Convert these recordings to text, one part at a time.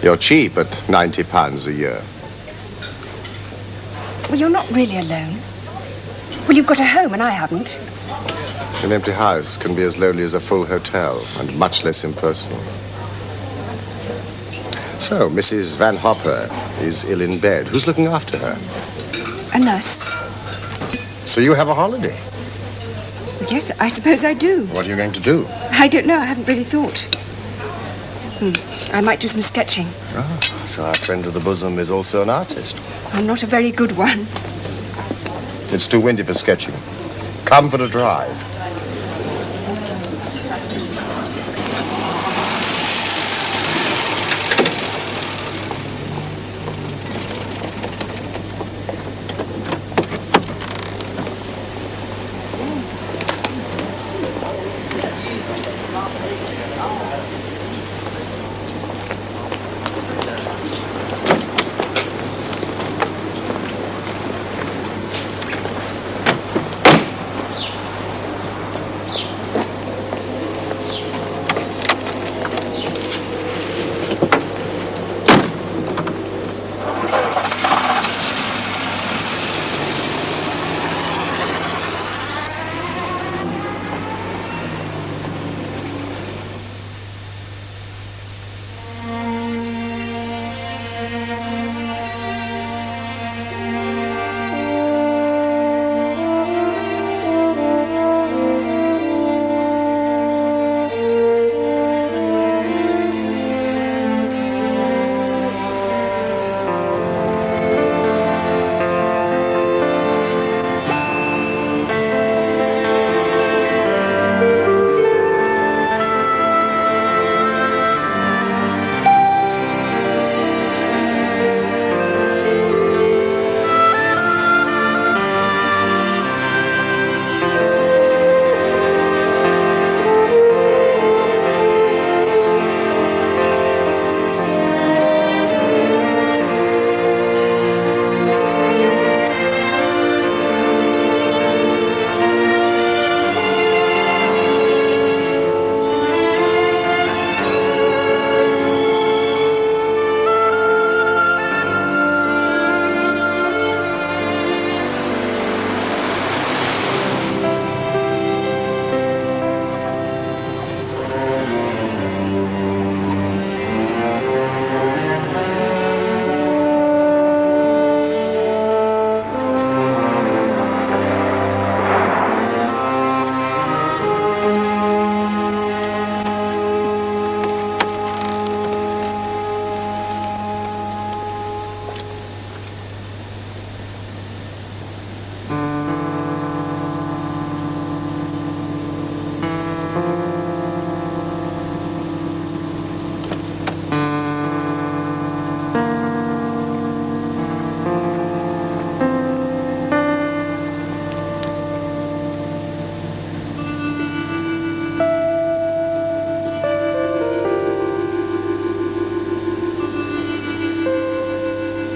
You're cheap at £90 a year. Well, you're not really alone. Well, you've got a home and I haven't. An empty house can be as lonely as a full hotel and much less impersonal. So, Mrs. Van Hopper is ill in bed. Who's looking after her? A nurse. So you have a holiday? Yes, I suppose I do. What are you going to do? I don't know. I haven't really thought. I might do some sketching. Ah, so our friend of the bosom is also an artist. I'm not a very good one. It's too windy for sketching. Come for a drive.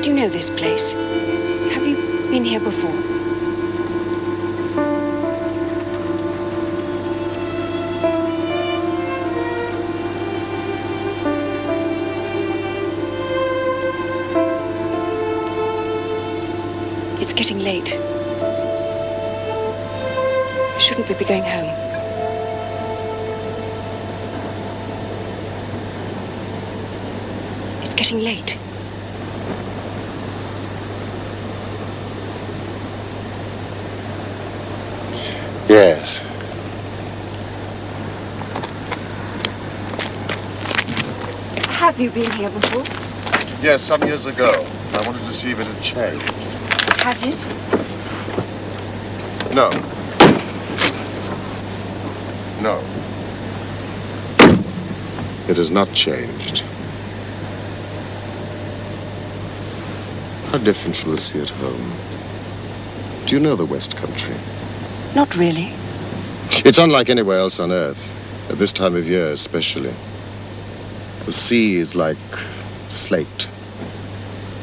Do you know this place? Have you been here before? It's getting late. Shouldn't we be going home? It's getting late. Yes. Have you been here before? Yes, some years ago. I wanted to see if it had changed. Has it? No. No. It has not changed. How different from the sea at home. Do you know the West Country? Not really. It's unlike anywhere else on Earth, at this time of year especially. The sea is like slate,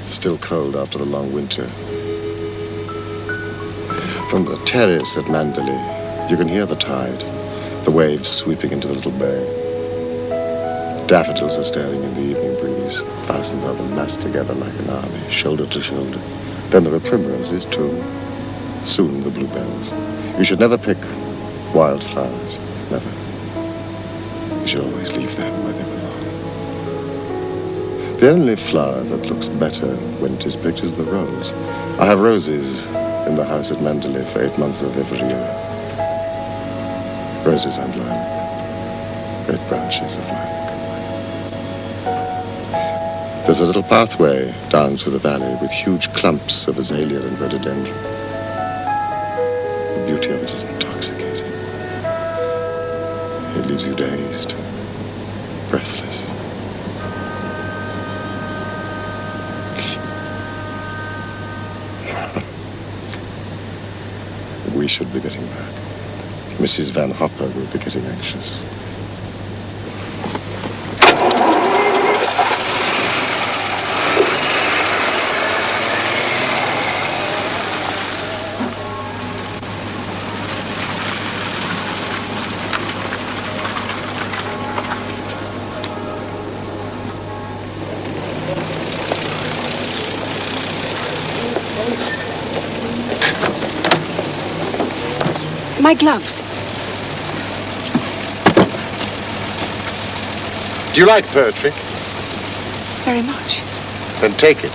still cold after the long winter. From the terrace at Monderley, you can hear the tide, the waves sweeping into the little bay. Daffodils are stirring in the evening breeze. Thousands of them massed together like an army, shoulder to shoulder. Then there are primroses, too. Soon the bluebells. You should never pick wildflowers. Never. You should always leave them where they belong. The only flower that looks better when it is picked is the rose. I have roses in the house at Monderley for 8 months of every year. Roses and lilac. Great branches of lilac. There's a little pathway down through the valley with huge clumps of azalea and rhododendron. The beauty of it is intoxicating. It leaves you dazed, breathless. We should be getting back. Mrs. Van Hopper will be getting anxious. My gloves. Do you like poetry? Very much. Then take it.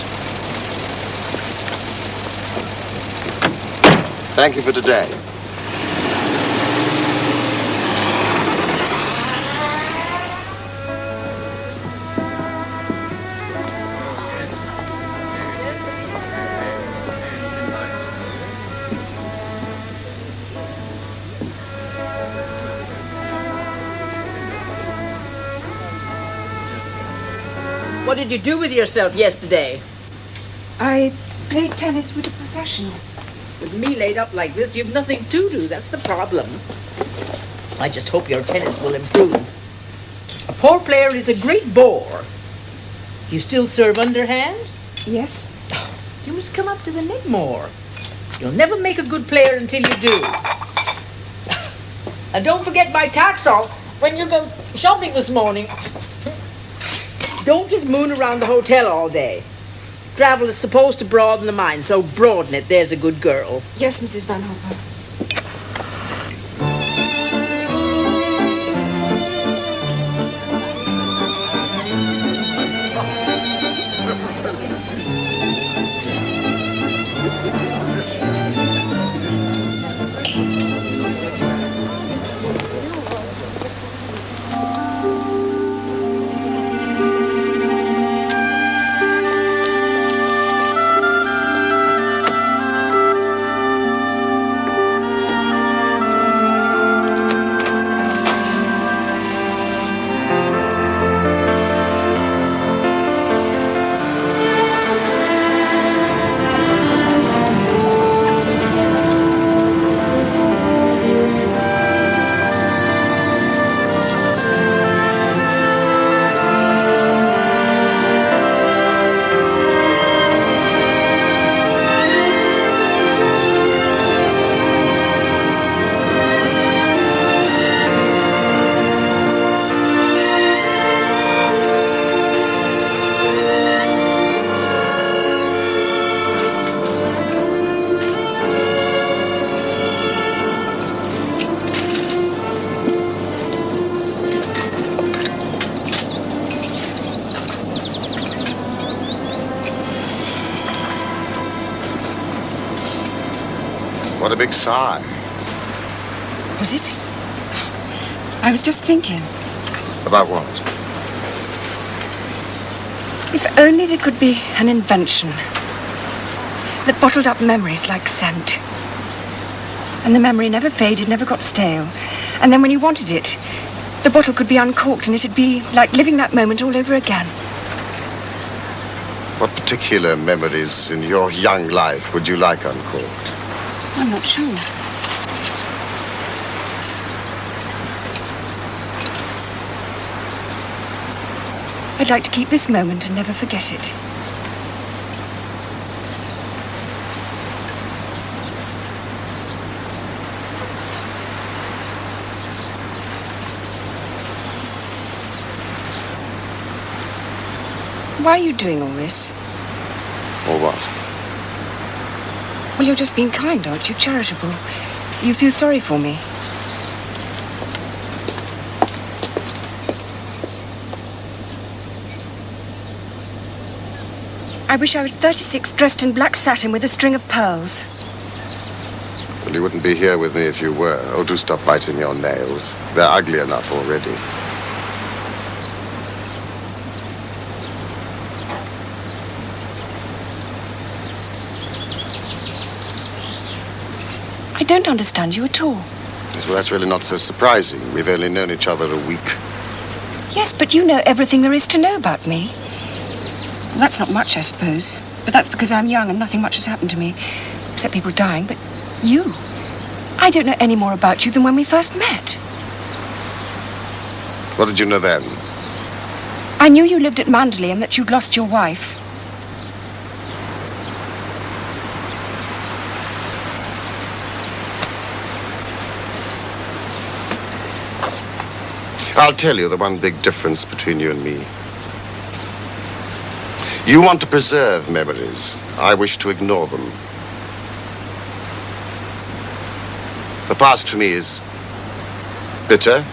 Thank you for today. What did you do with yourself yesterday? I played tennis with a professional. With me laid up like this, you've nothing to do. That's the problem. I just hope your tennis will improve. A poor player is a great bore. You still serve underhand? Yes. You must come up to the net more. You'll never make a good player until you do. And don't forget my taxol when you go shopping this morning. Don't just moon around the hotel all day. Travel is supposed to broaden the mind, so broaden it. There's a good girl. Yes, Mrs. Van Hopper. What a big sigh. Was it? I was just thinking. About what? If only there could be an invention that bottled up memories like scent. And the memory never faded, never got stale. And then when you wanted it, the bottle could be uncorked and it'd be like living that moment all over again. What particular memories in your young life would you like uncorked? I'm not sure. I'd like to keep this moment and never forget it. Why are you doing all this? Or what? Well, you're just being kind, aren't you? Charitable. You feel sorry for me. I wish I was 36, dressed in black satin with a string of pearls. Well, you wouldn't be here with me if you were. Oh, do stop biting your nails. They're ugly enough already. I don't understand you at all. Yes, well, that's really not so surprising. We've only known each other a week. Yes, but you know everything there is to know about me. Well, that's not much, I suppose. But that's because I'm young and nothing much has happened to me. Except people dying, but you. I don't know any more about you than when we first met. What did you know then? I knew you lived at Monderley and that you'd lost your wife. I'll tell you the one big difference between you and me. You want to preserve memories. I wish to ignore them. The past for me is bitter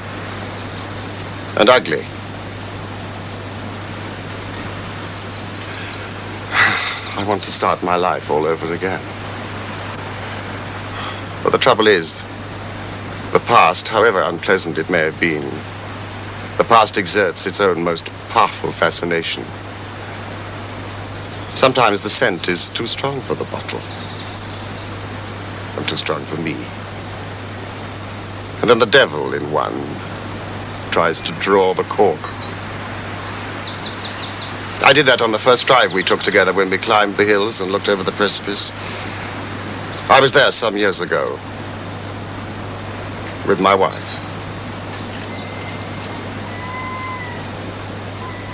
and ugly. I want to start my life all over again. But the trouble is, the past, however unpleasant it may have been, the past exerts its own most powerful fascination. Sometimes the scent is too strong for the bottle, and too strong for me. And then the devil in one tries to draw the cork. I did that on the first drive we took together when we climbed the hills and looked over the precipice. I was there some years ago with my wife.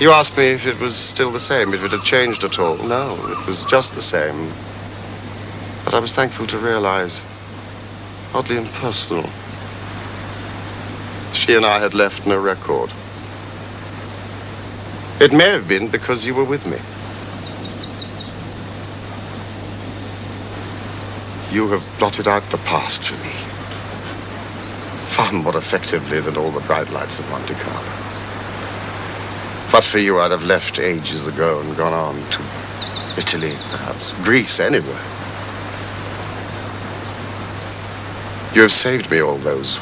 You asked me if it was still the same, if it had changed at all. No, it was just the same. But I was thankful to realize, oddly impersonal, she and I had left no record. It may have been because you were with me. You have blotted out the past for me, far more effectively than all the bright lights of Monte Carlo. But for you, I'd have left ages ago and gone on to Italy, perhaps Greece, anywhere. You have saved me all those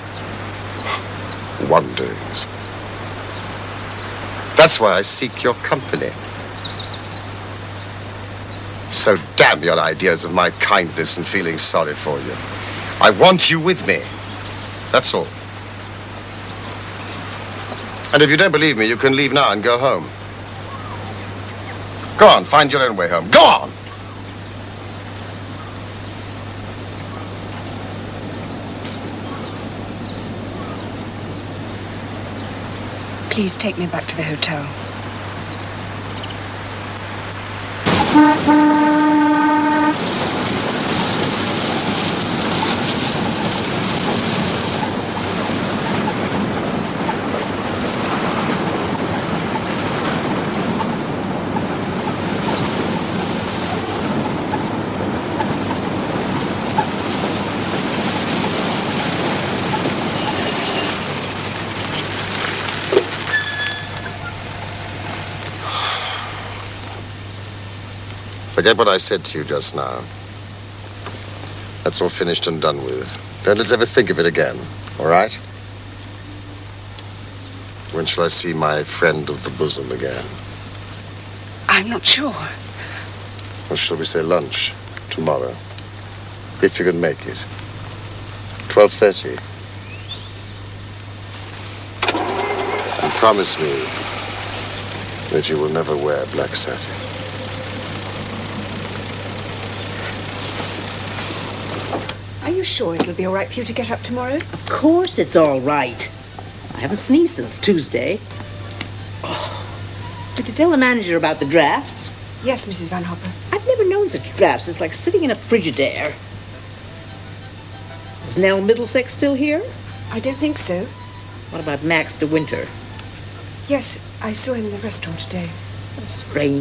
wanderings. That's why I seek your company. So damn your ideas of my kindness and feeling sorry for you. I want you with me. That's all. And if you don't believe me, you can leave now and go home. Go on, find your own way home. Go on! Please take me back to the hotel. Forget what I said to you just now. That's all finished and done with. Don't let's ever think of it again, all right? When shall I see my friend of the bosom again? I'm not sure. Or shall we say lunch tomorrow? If you can make it. 12:30. And promise me that you will never wear black satin. Are you sure it'll be all right for you to get up tomorrow? Of course it's all right. I haven't sneezed since Tuesday. Oh. Did you tell the manager about the drafts? Yes, Mrs. Van Hopper. I've never known such drafts. It's like sitting in a Frigidaire. Is Nell Middlesex still here? I don't think so. What about Max De Winter? Yes, I saw him in the restaurant today. Strange.